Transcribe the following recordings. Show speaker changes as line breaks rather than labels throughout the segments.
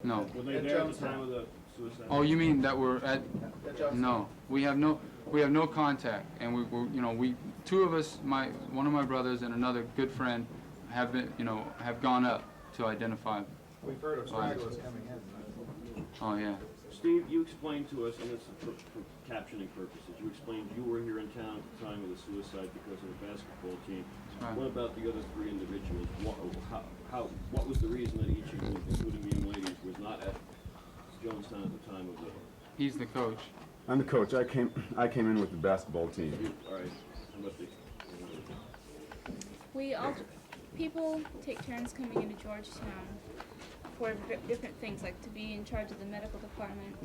No.
Were they there at the time of the suicide?
Oh, you mean that we're at? No, we have no contact, and we two of us, one of my brothers and another good friend, have been, have gone up to identify.
We've heard of stragglers coming in.
Oh yeah.
Steve, you explained to us, and this is for captioning purposes, you explained you were here in town at the time of the suicide because of the basketball team.
Right.
What about the other three individuals? What was the reason that each of you, including the young ladies, was not at Jonestown at the time of the...
He's the coach.
I'm the coach. I came in with the basketball team.
All right. How about
People take turns coming into Georgetown for different things, like to be in charge of the medical department,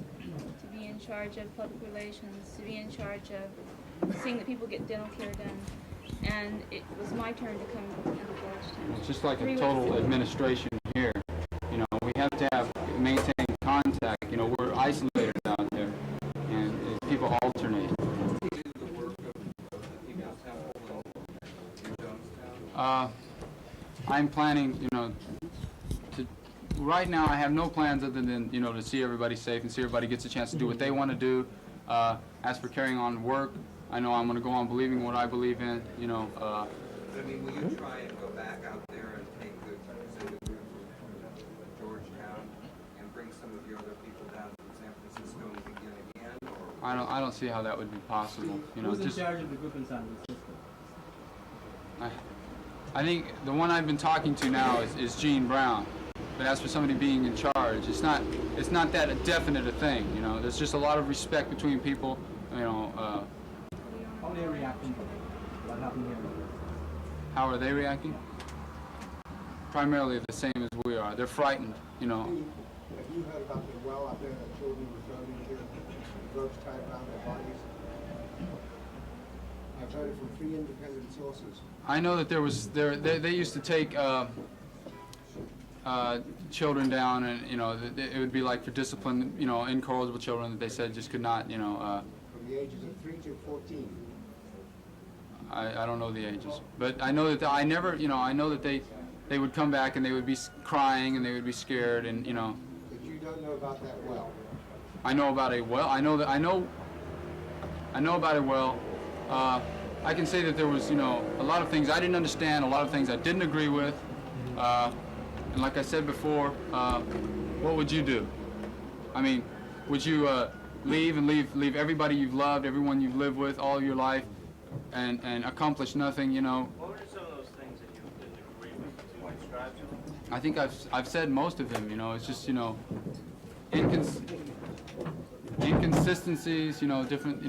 to be in charge of public relations, to be in charge of seeing that people get dental care done. And it was my turn to come into Georgetown.
It's just like a total administration here. We have to maintain contact. We're isolated out there, and people alternate. I'm planning, right now I have no plans other than, to see everybody safe and see everybody gets a chance to do what they want to do. As for carrying on work, I know I'm going to go on believing what I believe in,
But I mean, will you try and go back out there and take the group from Georgetown and bring some of your other people down to San Francisco and begin again? Or?
I don't see how that would be possible.
Who's in charge of the group in San Francisco?
I think the one I've been talking to now is Gene Brown. But as for somebody being in charge, it's not that definite a thing. There's just a lot of respect between people.
How are they reacting to what happened here?
How are they reacting? Primarily the same as we are. They're frightened.
Have you heard about the well out there that children were thrown into, ropes tied around their bodies? I've heard it from 3 independent sources.
I know that they used to take children down, and it would be like for discipline, incorrigible children that they said just could not,
From the ages of 3 to 14.
I don't know the ages, but I know that I know that they would come back and they would be crying and they would be scared, and
But you don't know about that well.
I know about a well. I know about a well. I can say that there was, a lot of things I didn't understand, a lot of things I didn't agree with, and like I said before, what would you do? I mean, would you leave and leave everybody you've loved, everyone you've lived with all your life, and accomplish nothing?
What were some of those things that you didn't agree with? Could you describe to them?
I think I've said most of them. It's just inconsistencies. Different.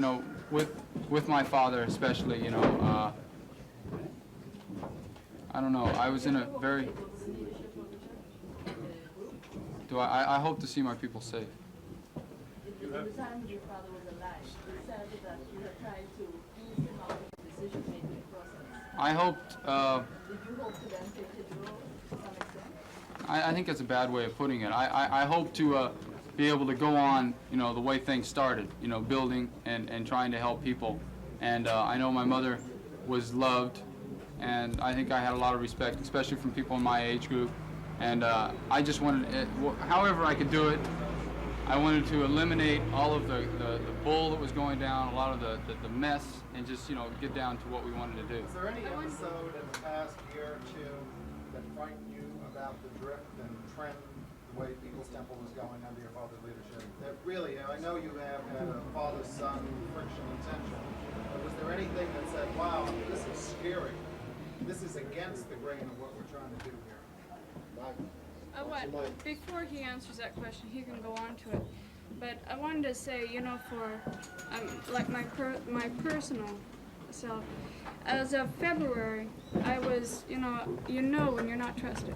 With my father especially. I don't know. I was in a very. I hope to see my people safe.
In the time your father was alive, you said that you had tried to use him out of the decision-making process.
I hoped.
Did you hope to then take his role to some extent?
I think that's a bad way of putting it. I hope to be able to go on, the way things started, building and trying to help people. And I know my mother was loved, and I think I had a lot of respect, especially from people in my age group. And I just wanted, however I could do it, I wanted to eliminate all of the bull that was going down, a lot of the mess, and just, get down to what we wanted to do.
Is there any episode in the past year or two that frightened you about the drift and trend, the way People's Temple was going under your father's leadership? That really, I know you have had a father-son friction and tension, but was there anything that said, wow, this is scary, this is against the grain of what we're trying to do here?
Before he answers that question, he can go on to it. But I wanted to say, for like my personal self, as of February, I was, when you're not trusted.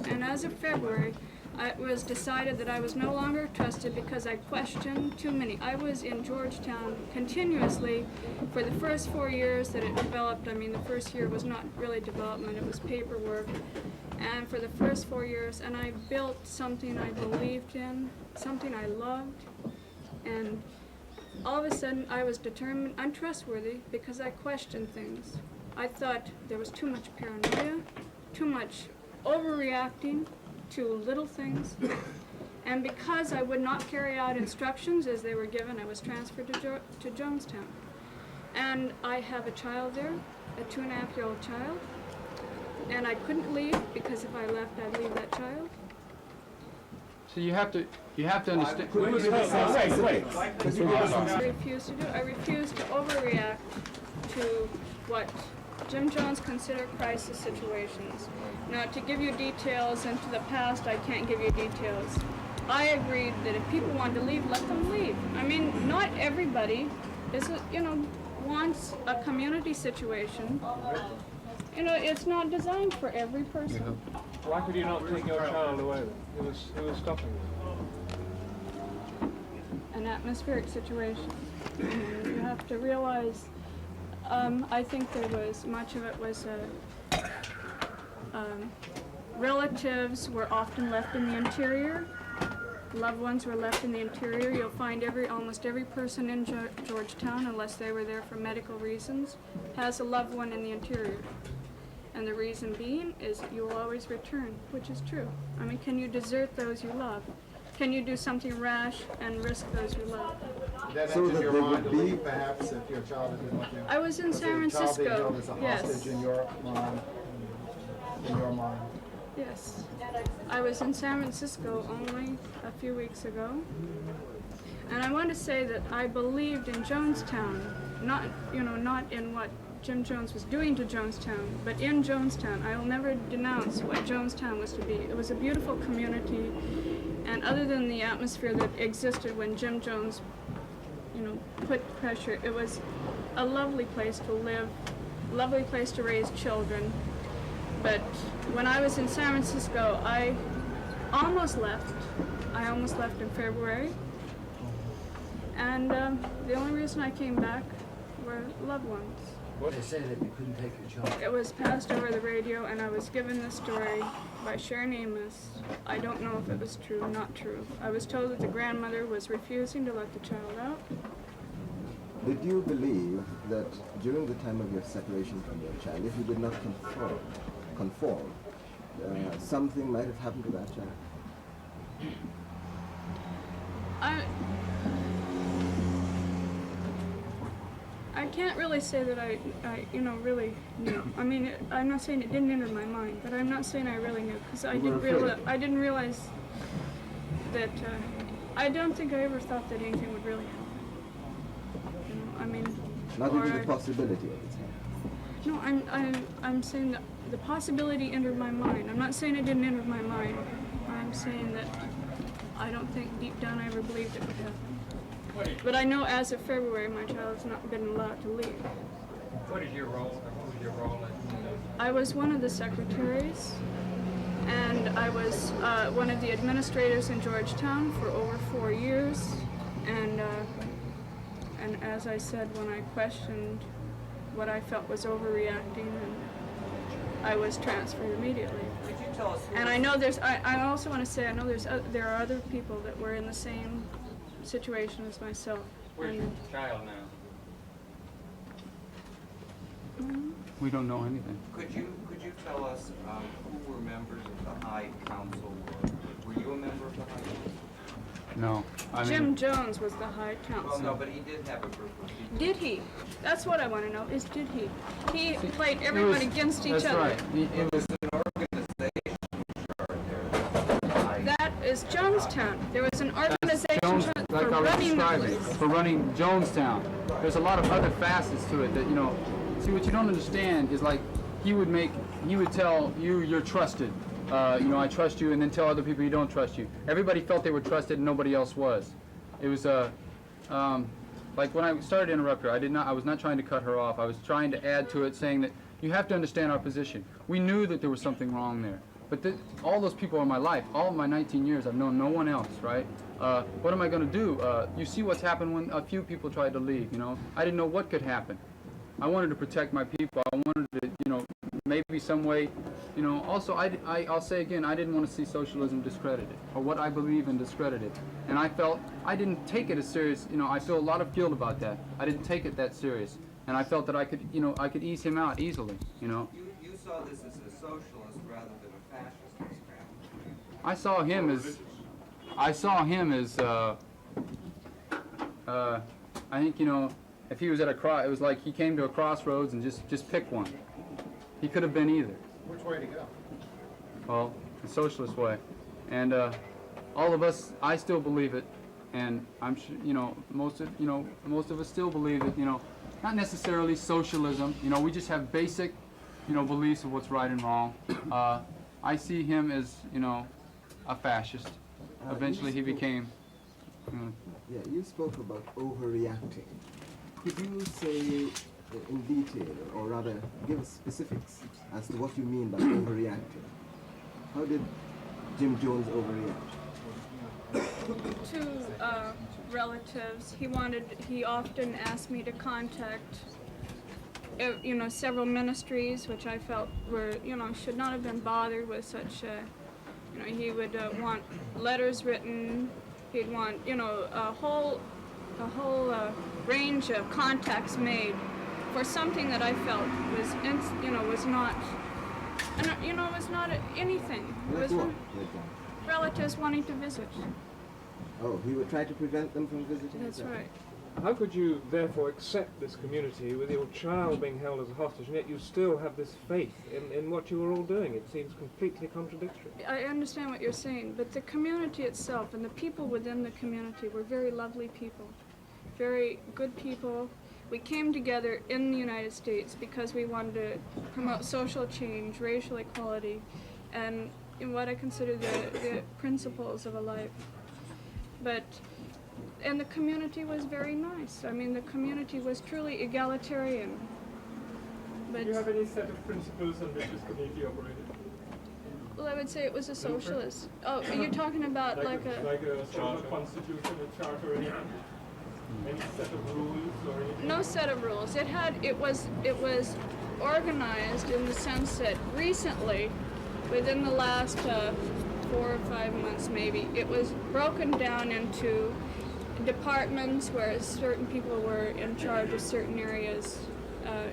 And as of February, it was decided that I was no longer trusted because I questioned too many. I was in Georgetown continuously for the first 4 years that it developed. I mean, the first year was not really development, it was paperwork. And for the first 4 years, and I built something I believed in, something I loved, and all of a sudden I was determined, untrustworthy, because I questioned things. I thought there was too much paranoia, too much overreacting to little things, And because I would not carry out instructions as they were given, I was transferred to Jonestown. And I have a child there, a 2.5-year-old child. And I couldn't leave because if I left, I'd leave that child.
So you have to understand.
Wait.
I refuse to do. I refuse to overreact to what Jim Jones considered crisis situations. Now, to give you details into the past, I can't give you details. I agreed that if people want to leave, let them leave. I mean, not everybody is, wants a community situation. It's not designed for every person.
Why could you not take your child away? It was stopping you.
An atmospheric situation. And you have to realize, I think there was, much of it was, relatives were often left in the interior. Loved ones were left in the interior. You'll find almost every person in Georgetown, unless they were there for medical reasons, has a loved one in the interior. And the reason being is you will always return, which is true. I mean, can you desert those you love? Can you do something rash and risk those you love?
That
So
enters
that
your
there
mind
would
to
be-
leave, perhaps, if your child had been with you?
I was in
Was
San
your child being
Francisco,
held as a
yes.
hostage in your mind? In your mind?
Yes. I was in San Francisco only a few weeks ago. And I want to say that I believed in Jonestown, not in what Jim Jones was doing to Jonestown, but in Jonestown. I will never denounce what Jonestown was to be. It was a beautiful community, and other than the atmosphere that existed when Jim Jones, put pressure, it was a lovely place to live, lovely place to raise children. But when I was in San Francisco, I almost left. I almost left in February. And the only reason I came back were loved ones.
They said that you couldn't take your child.
It was passed over the radio, and I was given this story by Sharon Amos. I don't know if it was true or not true. I was told that the grandmother was refusing to let the child out.
Did you believe that during the time of your separation from your child, if you did not conform, something might have happened to that child?
I can't really say that I really knew. I mean, I'm not saying it didn't enter my mind, but I'm not saying I really knew, because I didn't realize that, I don't think I ever thought that anything would really happen.
Not even the possibility of it.
No, I'm saying that the possibility entered my mind. I'm not saying it didn't enter my mind. I'm saying that I don't think deep down I ever believed it would happen. But I know as of February, my child has not been allowed to leave.
What is your role, or what was your role
I was one of the secretaries, and I was one of the administrators in Georgetown for over 4 years. And as I said, when I questioned what I felt was overreacting, I was transferred immediately.
Could you tell us who
And I know I also want to say, I know there are other people that were in the same situation as myself.
Where's your child now?
We don't know anything.
Could you tell us who were members of the High Council? Were you a member of the High Council?
No.
Jim Jones was the High
Well,
Council.
no, but he did have a group of people.
Did he? That's what I want to know, is did he? He played everyone against each
That's
other.
right.
It was an organization chart there.
That is Jonestown. There was an organization
Jones,
chart
like
for
I was
running the
describing,
place.
for running Jonestown. There's a lot of other facets to it that, see, what you don't understand is, like, he would tell you you're trusted. I trust you, and then tell other people you don't trust you. Everybody felt they were trusted and nobody else was. It was, like when I started to interrupt her, I was not trying to cut her off. I was trying to add to it, saying that you have to understand our position. We knew that there was something wrong there. But all those people in my life, all of my 19 years, I've known no one else, right? What am I going to do? You see what's happened when a few people tried to leave, I didn't know what could happen. I wanted to protect my people. I wanted to, maybe some way, also I'll say again, I didn't want to see socialism discredited, or what I believe in discredited. And I felt I didn't take it as serious, I feel a lot of guilt about that. I didn't take it that serious. And I felt that I could ease him out easily,
You saw this as a socialist rather than a fascist experiment.
I saw him as, I saw him as, I think, you know, if he was at a it was like he came to a crossroads and just pick one. He could have been either.
Which way to go?
Well, the socialist way. And all of us, I still believe it, and I'm sure, you know, most of us still believe it, you know, not necessarily socialism, you know, we just have basic, you know, beliefs of what's right and wrong. I see him as, you know, a fascist. Eventually he became, you know,
Yeah, you spoke about overreacting. Could you say in detail, or rather give us specifics as to what you mean by overreacting? How did Jim Jones overreact?
To relatives, he often asked me to contact, you know, several ministries, which I felt were, you know, should not have been bothered with such, you know, he would want letters written, he'd want, you know, a whole range of contacts made for something that I felt was, you know, was not, you know, was not anything. It was relatives wanting to visit.
Oh, he would try to prevent them from visiting?
That's right.
How could you therefore accept this community with your child being held as a hostage, and yet you still have this faith in what you were all doing? It seems completely contradictory.
I understand what you're saying, but the community itself and the people within the community were very lovely people, very good people. We came together in the United States because we wanted to promote social change, racial equality, and in what I consider the principles of a life. And the community was very nice. I mean, the community was truly egalitarian. But
Do you have any set of principles on which this community operated?
well, I would say it was a socialist. Oh, you're talking about like a
sort of constitution, a charter, or anything? Any set of rules or anything?
no set of rules. It was organized in the sense that recently, within the last 4 or 5 months maybe, it was broken down into departments where certain people were in charge of certain areas,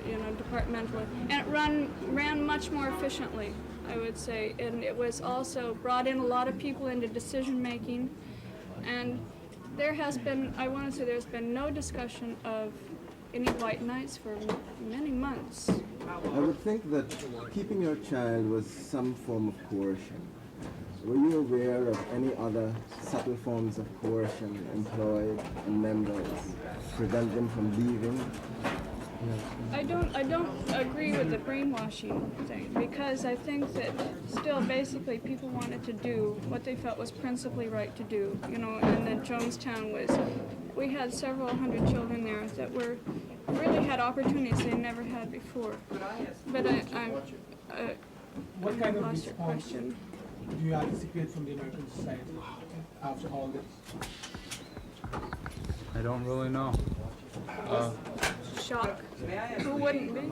you know, departmentally, and it ran much more efficiently, I would say, and it was also brought in a lot of people into decision making, and there has been, I want to say, there's been no discussion of any white knights for many months.
I would think that keeping your child was some form of coercion. Were you aware of any other subtle forms of coercion employed on members to prevent them from leaving?
I don't agree with the brainwashing thing, because I think that still basically people wanted to do what they felt was principally right to do, you know, and then Jonestown we had several hundred children there that really had opportunities they never had before. But
What kind of
lost your
response
question.
do you anticipate from the American society after all this?
I don't really know.
Shock.
May I ask
Who wouldn't be?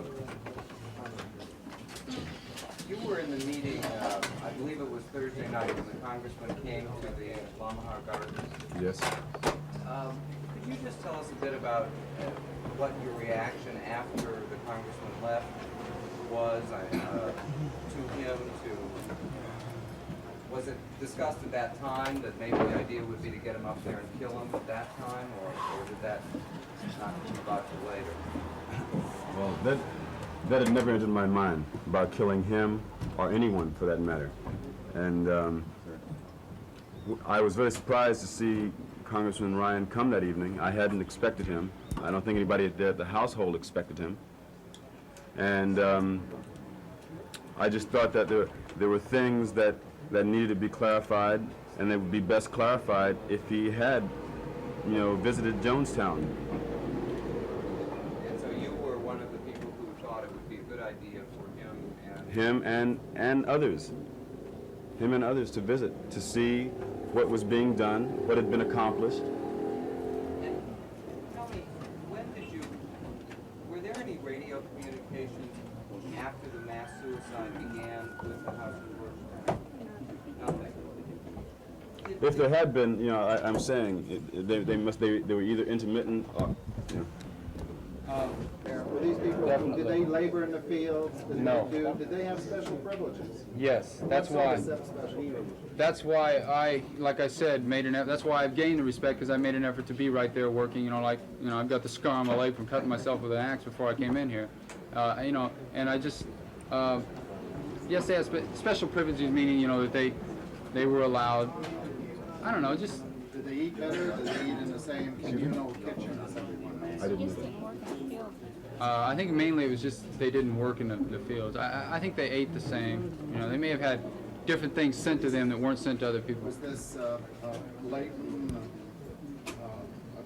You were in the meeting, I believe it was Thursday night, when the congressman came to the Lamahar Gardens.
Yes.
Could you just tell us a bit about what your reaction after the congressman left was to him? Was it discussed at that time that maybe the idea would be to get him up there and kill him at that time, or did that not come about till later?
Well, that had never entered my mind about killing him or anyone for that matter. And I was very surprised to see Congressman Ryan come that evening. I hadn't expected him. I don't think anybody at the household expected him. And I just thought that there were things that needed to be clarified, and they would be best clarified if he had, you know, visited Jonestown.
And so you were one of the people who thought it would be a good idea for
him and others. Him and others to visit, to see what was being done, what had been accomplished.
And tell me, were there any radio communications after the mass suicide began with the House of Worship? Nothing.
If there had been, you know, I'm saying they were either intermittent or, you know.
Were these people, did they labor in the fields?
No.
Did they have special privileges?
Yes, that's
What
why.
sort of special privileges?
That's why I, like I said, made an effort. That's why I've gained the respect, because I made an effort to be right there working. I've got the scar on my leg from cutting myself with an axe before I came in here. And I just, yes, they have special privileges, meaning, that they were allowed. I don't know, just.
Did they eat better? Did they eat in the same communal kitchen as everyone else?
I didn't.
I think mainly it was just they didn't work in the fields. I think they ate the same. They may have had different things sent to them that weren't sent to other people.
Was this Leighton, I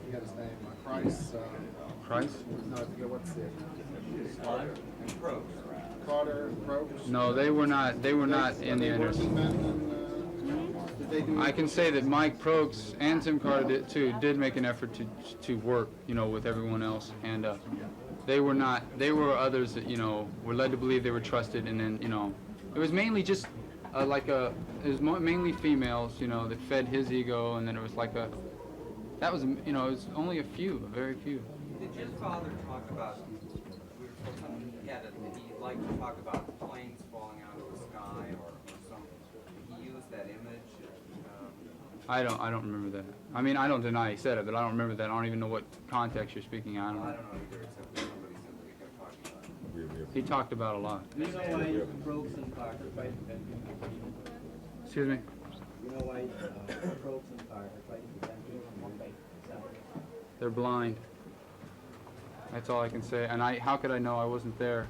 forget his name, Price?
Price?
No, I forget what's it.
Carter and Probst.
Carter, Probst?
No, they were not. They were not in the inner.
Did they do?
I can say that Mike Probst and Tim Carter did make an effort to work, with everyone else, and they were not. They were others that were led to believe they were trusted, and then it was mainly just it was mainly females, that fed his ego, and then it was it was only a very few.
Did your father talk about, he liked to talk about planes falling out of the sky or something? He used that image?
I don't remember that. I mean, I don't deny he said it, but I don't remember that. I don't even know what context you're speaking on.
I don't know either, except that somebody said that he kept talking about it.
He talked about a lot.
Do you know why Probst and Carter fight?
Excuse me?
You know why Probst and Carter fight?
They're blind. That's all I can say. And how could I know? I wasn't there,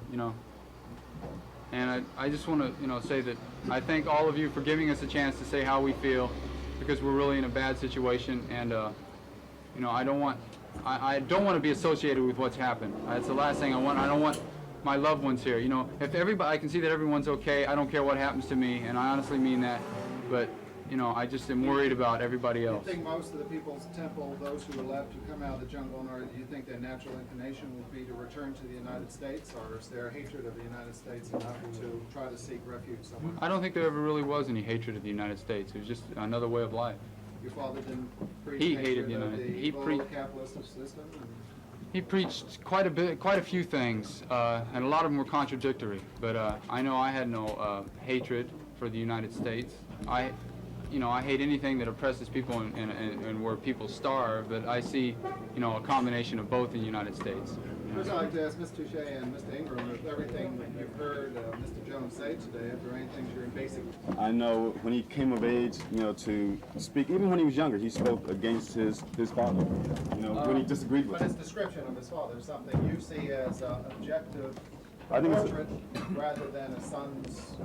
And I just want to, say that I thank all of you for giving us a chance to say how we feel, because we're really in a bad situation, and I don't want to be associated with what's happened. That's the last thing I want. I don't want my loved ones here. If everybody, I can see that everyone's okay. I don't care what happens to me, and I honestly mean that. But I just am worried about everybody else.
Do you think most of the People's Temple, those who were left, who come out of the jungle, do you think their natural inclination would be to return to the United States, or is there hatred of the United States enough to try to seek refuge somewhere?
I don't think there ever really was any hatred of the United States. It was just another way of life.
Your father didn't preach
He
hatred
hated the
of
United.
the
He
evil capitalist system?
He preached quite a few things, and a lot of them were contradictory. But I know I had no hatred for the United States. I hate anything that oppresses people and where people starve. But I see, a combination of both in the United States.
First, I'd like to ask Mr. Touchette and Mr. Ingram, if everything you've heard Mr. Jones say today, if there are any things you're in basic.
I know when he came of age, to speak, even when he was younger, he spoke against his father, when he disagreed with
But his
him.
description of his father is something you see as objective
I think it's-
portrait rather than a son's,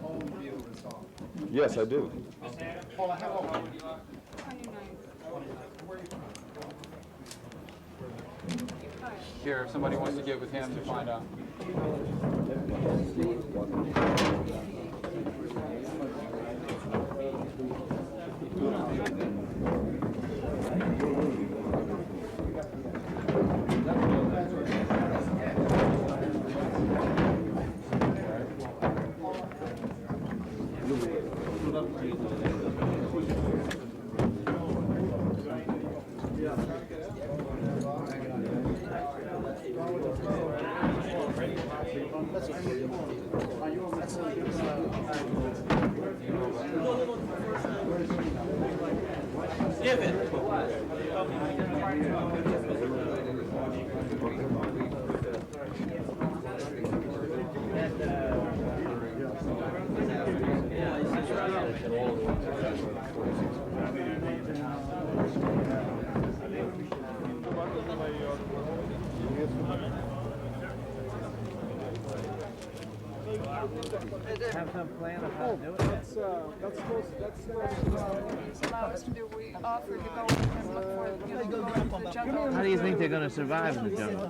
own view of his father.
Yes, I do.
Paula, how old are you?
29.
Where are you from?
Here, if somebody wants to get with him to find out.
Have some plan of how to do it?
Allow us to do. We offered to go and look for, go into the jungle.
How do you think they're going to survive in the jungle?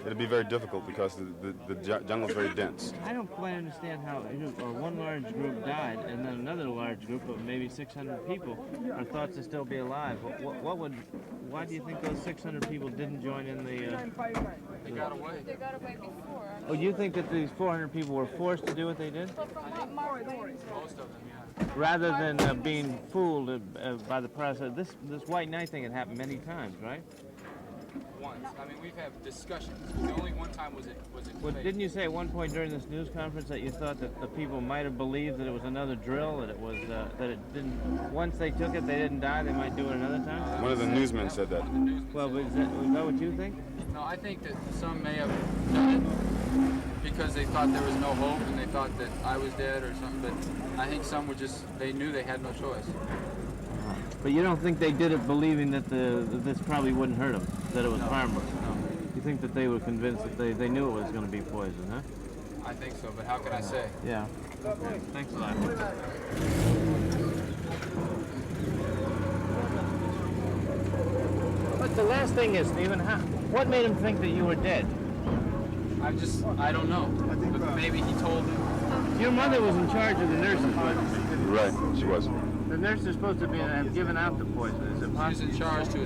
It'll be very difficult because the jungle is very dense.
I don't quite understand how one large group died and then another large group of maybe 600 people are thought to still be alive. Why do you think those 600 people didn't join in the...
They got away.
They got away before.
Oh, you think that these 400 people were forced to do what they did?
But from what Mark Lane
Most of them, yeah.
Rather than being fooled by the process. This white knight thing had happened many times, right?
once. I mean, we've had discussions. The only one time was it
Well,
fake.
didn't you say at one point during this news conference that you thought that the people might have believed that it was another drill, that it was that it didn't? Once they took it, they didn't die. They might do it another time.
One of the newsmen said that.
One of the newsmen
Well,
said
but is that what you think?
No, I think that some may have done it because they thought there was no hope and they thought that I was dead or something, but I think some were just, they knew they had no choice.
But you don't think they did it believing that that this probably wouldn't hurt them, that it was harmless? No. You think that they were convinced that they knew it was going to be poison, huh?
I think so, but how can I say?
Yeah. Okay. Thanks a lot. But the last thing is, Stephen, what made him think that you were dead?
I don't know. But maybe he told them.
Your mother was in charge of the nurses, wasn't she?
Right, she was.
The nurse is supposed to have given out the poison. Is it
He was
possible?
in charge to